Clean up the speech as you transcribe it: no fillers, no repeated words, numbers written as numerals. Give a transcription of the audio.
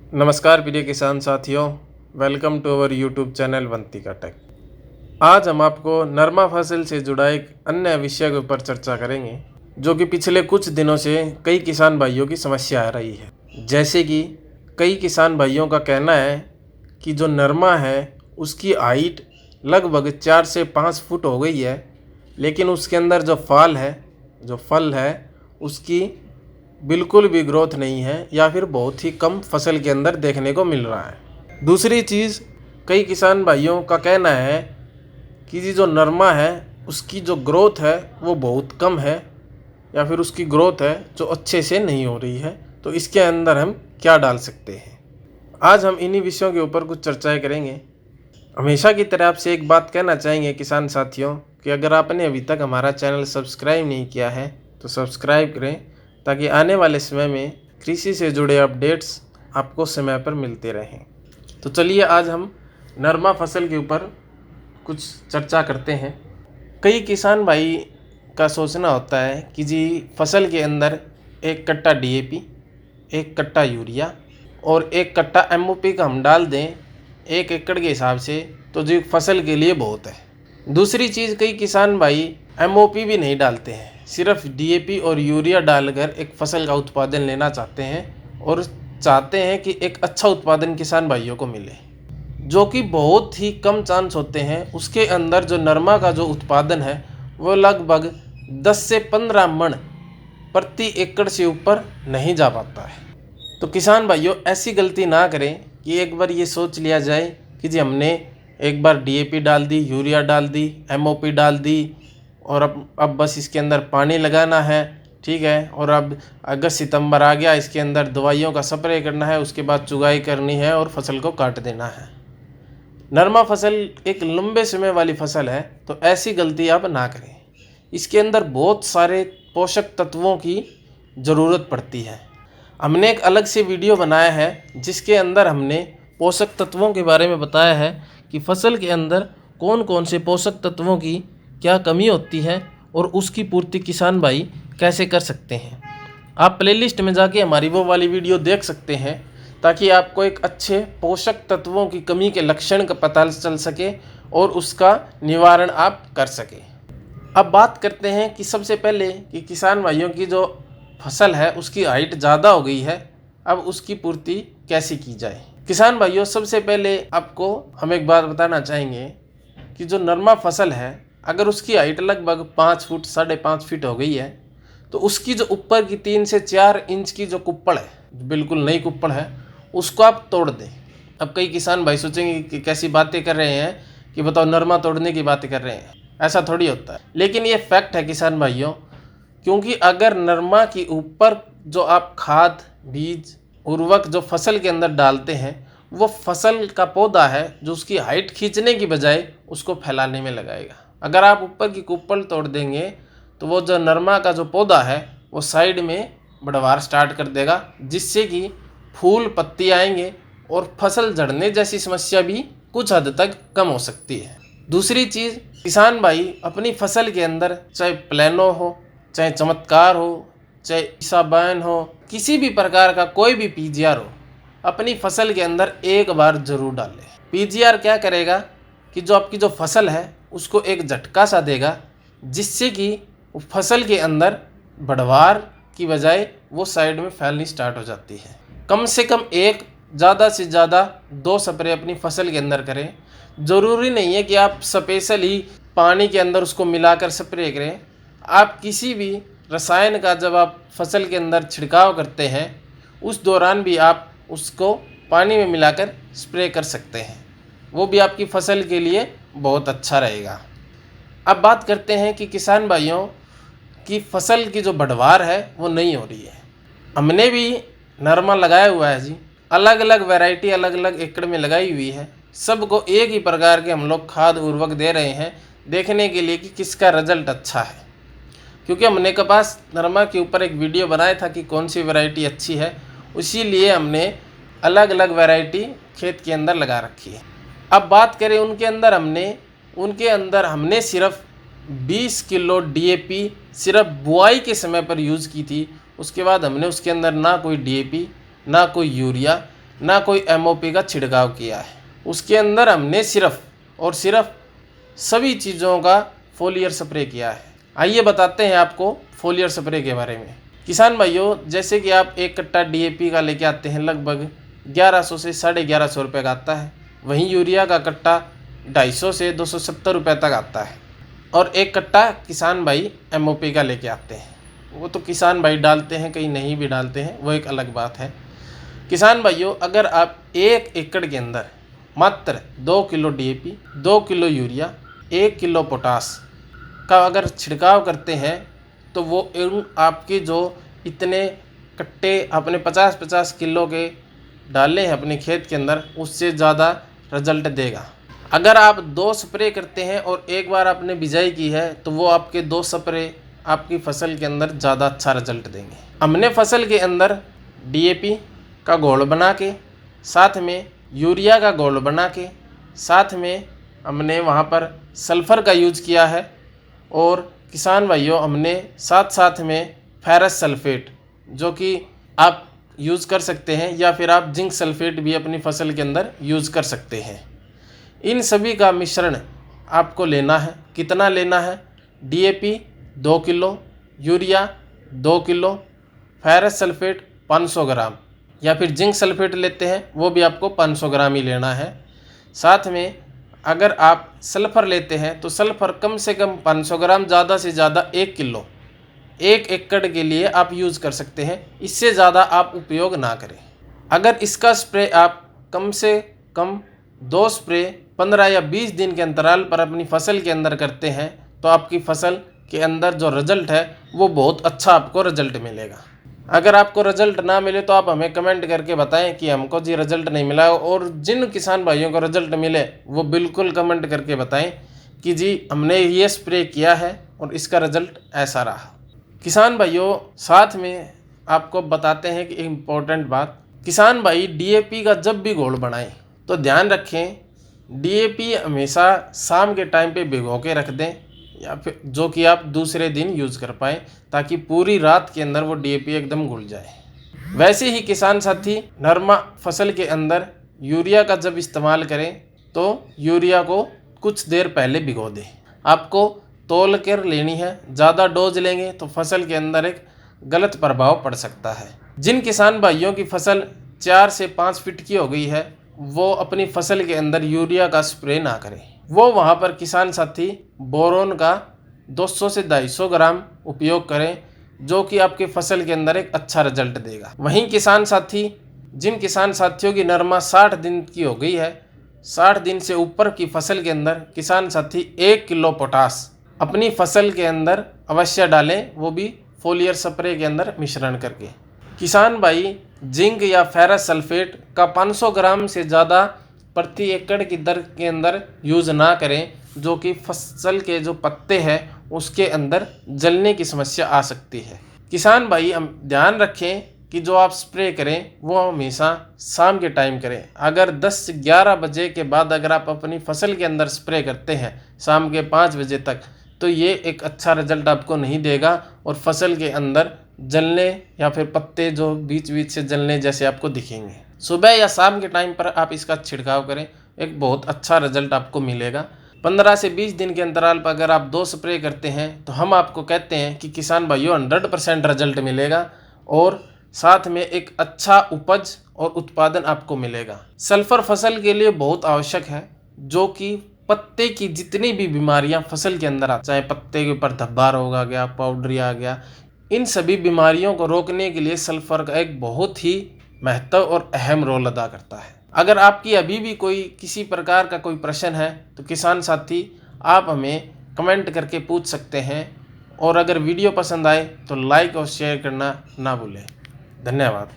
नमस्कार प्रिय किसान साथियों, welcome to our YouTube channel वंती का टेक। आज हम आपको नरमा फसल से जुड़ा एक अन्य विषय के ऊपर चर्चा करेंगे जो कि पिछले कुछ दिनों से कई किसान भाइयों की समस्या आ रही है। जैसे कि कई किसान भाइयों का कहना है कि जो नरमा है उसकी हाइट लगभग 4 से 5 फुट हो गई है, लेकिन उसके अंदर जो फल है उसकी बिल्कुल भी ग्रोथ नहीं है या फिर बहुत ही कम फसल के अंदर देखने को मिल रहा है। दूसरी चीज़, कई किसान भाइयों का कहना है कि ये जो नरमा है उसकी जो ग्रोथ है वो बहुत कम है या फिर उसकी ग्रोथ है जो अच्छे से नहीं हो रही है। तो इसके अंदर हम क्या डाल सकते हैं, आज हम इन्हीं विषयों के ऊपर कुछ चर्चाएं करेंगे। हमेशा की तरह आपसे एक बात कहना चाहेंगे किसान साथियों कि अगर आपने अभी तक हमारा चैनल सब्सक्राइब नहीं किया है तो सब्सक्राइब करें, ताकि आने वाले समय में कृषि से जुड़े अपडेट्स आपको समय पर मिलते रहें। तो चलिए आज हम नरमा फसल के ऊपर कुछ चर्चा करते हैं। कई किसान भाई का सोचना होता है कि जी फसल के अंदर 1 कट्टा DAP, 1 कट्टा यूरिया और 1 कट्टा MOP का हम डाल दें 1 एकड़ के हिसाब से तो जी फसल के लिए बहुत है। दूसरी चीज़, कई किसान भाई MOP भी नहीं डालते हैं, सिर्फ DAP और यूरिया डालकर एक फसल का उत्पादन लेना चाहते हैं और चाहते हैं कि एक अच्छा उत्पादन किसान भाइयों को मिले, जो कि बहुत ही कम चांस होते हैं। उसके अंदर जो नरमा का जो उत्पादन है वो लगभग 10 से 15 मन प्रति एकड़ से ऊपर नहीं जा पाता है। तो किसान भाइयों ऐसी गलती ना करें कि एक बार ये सोच लिया जाए कि जी हमने एक बार DAP डाल दी, यूरिया डाल दी, MOP डाल दी और अब बस इसके अंदर पानी लगाना है, ठीक है, और अब अगस्त सितंबर आ गया, इसके अंदर दवाइयों का स्प्रे करना है, उसके बाद चुगाई करनी है और फसल को काट देना है। नरमा फसल एक लंबे समय वाली फसल है, तो ऐसी गलती आप ना करें। इसके अंदर बहुत सारे पोषक तत्वों की ज़रूरत पड़ती है। हमने एक अलग से वीडियो बनाया है जिसके अंदर हमने पोषक तत्वों के बारे में बताया है कि फसल के अंदर कौन कौन से पोषक तत्वों की क्या कमी होती है और उसकी पूर्ति किसान भाई कैसे कर सकते हैं। आप प्लेलिस्ट में जाके हमारी वो वाली वीडियो देख सकते हैं, ताकि आपको एक अच्छे पोषक तत्वों की कमी के लक्षण का पता चल सके और उसका निवारण आप कर सकें। अब बात करते हैं कि सबसे पहले कि किसान भाइयों की जो फसल है उसकी हाइट ज़्यादा हो गई है, अब उसकी पूर्ति कैसे की जाए। किसान भाइयों सबसे पहले आपको हम एक बात बताना चाहेंगे कि जो नरमा फसल है अगर उसकी हाइट लगभग 5 फुट 5.5 फीट हो गई है तो उसकी जो ऊपर की 3 से 4 इंच की जो कुप्पड़ है, बिल्कुल नई कुप्पड़ है, उसको आप तोड़ दें। अब कई किसान भाई सोचेंगे कि कैसी बातें कर रहे हैं कि बताओ नरमा तोड़ने की बातें कर रहे हैं, ऐसा थोड़ी होता है। लेकिन ये फैक्ट है किसान भाइयों, क्योंकि अगर नरमा के ऊपर जो आप खाद, बीज, उर्वरक जो फसल के अंदर डालते हैं वो फसल का पौधा है जो उसकी हाइट खींचने की बजाय उसको फैलाने में लगाएगा। अगर आप ऊपर की कुप्पड़ तोड़ देंगे तो वो जो नरमा का जो पौधा है वो साइड में बढ़वार स्टार्ट कर देगा, जिससे कि फूल पत्ती आएंगे और फसल झड़ने जैसी समस्या भी कुछ हद तक कम हो सकती है। दूसरी चीज़, किसान भाई अपनी फसल के अंदर चाहे प्लेनो हो, चाहे चमत्कार हो, चाहे ईसाबैन हो, किसी भी प्रकार का कोई भी PGR हो, अपनी फसल के अंदर एक बार जरूर डालें। PGR क्या करेगा कि जो आपकी जो फसल है उसको एक झटका सा देगा, जिससे कि फसल के अंदर बढ़वार की बजाय वो साइड में फैलनी स्टार्ट हो जाती है। कम से कम एक, ज़्यादा से ज़्यादा 2 स्प्रे अपनी फसल के अंदर करें। ज़रूरी नहीं है कि आप स्पेशल ही पानी के अंदर उसको मिलाकर स्प्रे करें। आप किसी भी रसायन का जब आप फसल के अंदर छिड़काव करते हैं उस दौरान भी आप उसको पानी में मिलाकर स्प्रे कर सकते हैं, वो भी आपकी फसल के लिए बहुत अच्छा रहेगा। अब बात करते हैं कि किसान भाइयों की फसल की जो बढ़वार है वो नहीं हो रही है। हमने भी नरमा लगाया हुआ है जी, अलग अलग वैरायटी अलग अलग एकड़ में लगाई हुई है। सबको एक ही प्रकार के हम लोग खाद उर्वरक दे रहे हैं देखने के लिए कि किसका रिजल्ट अच्छा है, क्योंकि हमने कपास नरमा के ऊपर एक वीडियो बनाया था कि कौन सी वैरायटी अच्छी है, इसीलिए हमने अलग अलग वैरायटी खेत के अंदर लगा रखी है। अब बात करें उनके अंदर हमने सिर्फ 20 किलो DAP सिर्फ बुआई के समय पर यूज़ की थी। उसके बाद हमने उसके अंदर ना कोई DAP ना कोई यूरिया ना कोई MOP का छिड़काव किया है। उसके अंदर हमने सिर्फ और सिर्फ सभी चीज़ों का फोलियर स्प्रे किया है। आइए बताते हैं आपको फोलियर स्प्रे के बारे में। किसान भाइयों, जैसे कि आप एक कट्टा DAP का लेके आते हैं, लगभग 1100 से 1150 रुपये का आता है। वहीं यूरिया का कट्टा 250 से 270 रुपये तक आता है। और एक कट्टा किसान भाई MOP का लेके आते हैं। वो तो किसान भाई डालते हैं, कहीं नहीं भी डालते हैं, वो एक अलग बात है। किसान भाइयों, अगर आप 1 एकड़ के अंदर मात्र 2 kilo DAP, 2 kilo urea, 1 kilo potash का अगर छिड़काव करते हैं तो वो आपके जो इतने कट्टे अपने 50-50 किलो के डाले हैं अपने खेत के अंदर, उससे ज़्यादा रिजल्ट देगा। अगर आप 2 स्प्रे करते हैं और एक बार आपने बिजाई की है तो वो आपके 2 स्प्रे आपकी फसल के अंदर ज़्यादा अच्छा रिजल्ट देंगे। हमने फसल के अंदर DAP का घोल बना के, साथ में यूरिया का घोल बना के, साथ में हमने वहाँ पर सल्फ़र का यूज़ किया है। और किसान भाइयों, हमने साथ साथ में फेरस सल्फेट, जो कि आप यूज़ कर सकते हैं, या फिर आप जिंक सल्फेट भी अपनी फसल के अंदर यूज़ कर सकते हैं। इन सभी का मिश्रण आपको लेना है। कितना लेना है? DAP 2 kilo, urea 2 kilo, ferrous sulphate 500 ग्राम, या फिर जिंक सल्फेट लेते हैं वो भी आपको 500 ग्राम ही लेना है। साथ में अगर आप सल्फ़र लेते हैं तो सल्फ़र कम से कम 500 ग्राम, ज़्यादा से ज़्यादा 1 किलो 1 एकड़ के लिए आप यूज़ कर सकते हैं। इससे ज़्यादा आप उपयोग ना करें। अगर इसका स्प्रे आप कम से कम 2 स्प्रे 15 या 20 दिन के अंतराल पर अपनी फसल के अंदर करते हैं तो आपकी फसल के अंदर जो रिजल्ट है वो बहुत अच्छा आपको रिजल्ट मिलेगा। अगर आपको रिजल्ट ना मिले तो आप हमें कमेंट करके बताएं कि हमको जी रिजल्ट नहीं मिला, और जिन किसान भाइयों को रिजल्ट मिले वो बिल्कुल कमेंट करके बताएं कि जी हमने ये स्प्रे किया है और इसका रिजल्ट ऐसा रहा। किसान भाइयों, साथ में आपको बताते हैं कि इम्पोर्टेंट बात, किसान भाई DAP का जब भी घोल बनाएं तो ध्यान रखें DAP हमेशा शाम के टाइम पे भिगो के रख दें, या फिर जो कि आप दूसरे दिन यूज़ कर पाएँ, ताकि पूरी रात के अंदर वो DAP एकदम घुल जाए। वैसे ही किसान साथी, नरमा फसल के अंदर यूरिया का जब इस्तेमाल करें तो यूरिया को कुछ देर पहले भिगो दें। आपको तौल कर लेनी है, ज़्यादा डोज लेंगे तो फसल के अंदर एक गलत प्रभाव पड़ सकता है। जिन किसान भाइयों की फसल 4 से 5 फीट की हो गई है वो अपनी फसल के अंदर यूरिया का स्प्रे ना करें। वो वहाँ पर किसान साथी बोरोन का 200 से 250 ग्राम उपयोग करें, जो कि आपके फसल के अंदर एक अच्छा रिजल्ट देगा। वहीं किसान साथी, जिन किसान साथियों की नरमा 60 दिन की हो गई है, 60 दिन से ऊपर की फसल के अंदर किसान साथी 1 किलो पोटास अपनी फसल के अंदर अवश्य डालें, वो भी फोलियर स्प्रे के अंदर मिश्रण करके। किसान भाई, जिंक या फेरस सल्फेट का 500 ग्राम से ज़्यादा प्रति एकड़ की दर के अंदर यूज़ ना करें, जो कि फसल के जो पत्ते हैं उसके अंदर जलने की समस्या आ सकती है। किसान भाई, हम ध्यान रखें कि जो आप स्प्रे करें वो हमेशा शाम के टाइम करें। अगर 10 से 11 बजे के बाद अगर आप अपनी फसल के अंदर स्प्रे करते हैं शाम के 5 बजे तक, तो ये एक अच्छा रिजल्ट आपको नहीं देगा और फसल के अंदर जलने या फिर पत्ते जो बीच बीच से जलने जैसे आपको दिखेंगे। सुबह या शाम के टाइम पर आप इसका छिड़काव करें, एक बहुत अच्छा रिजल्ट आपको मिलेगा। 15 से 20 दिन के अंतराल पर अगर आप 2 स्प्रे करते हैं तो हम आपको कहते हैं कि किसान भाइयों 100% रिजल्ट मिलेगा और साथ में एक अच्छा उपज और उत्पादन आपको मिलेगा। सल्फर फसल के लिए बहुत आवश्यक है, जो कि पत्ते की जितनी भी बीमारियां फसल के अंदर आ, चाहे पत्ते के ऊपर धब्बा रोग आ गया, पाउडरी आ गया, इन सभी बीमारियों को रोकने के लिए सल्फर का एक बहुत ही महत्व और अहम रोल अदा करता है। अगर आपकी अभी भी कोई किसी प्रकार का कोई प्रश्न है तो किसान साथी आप हमें कमेंट करके पूछ सकते हैं, और अगर वीडियो पसंद आए तो लाइक और शेयर करना ना भूलें। धन्यवाद।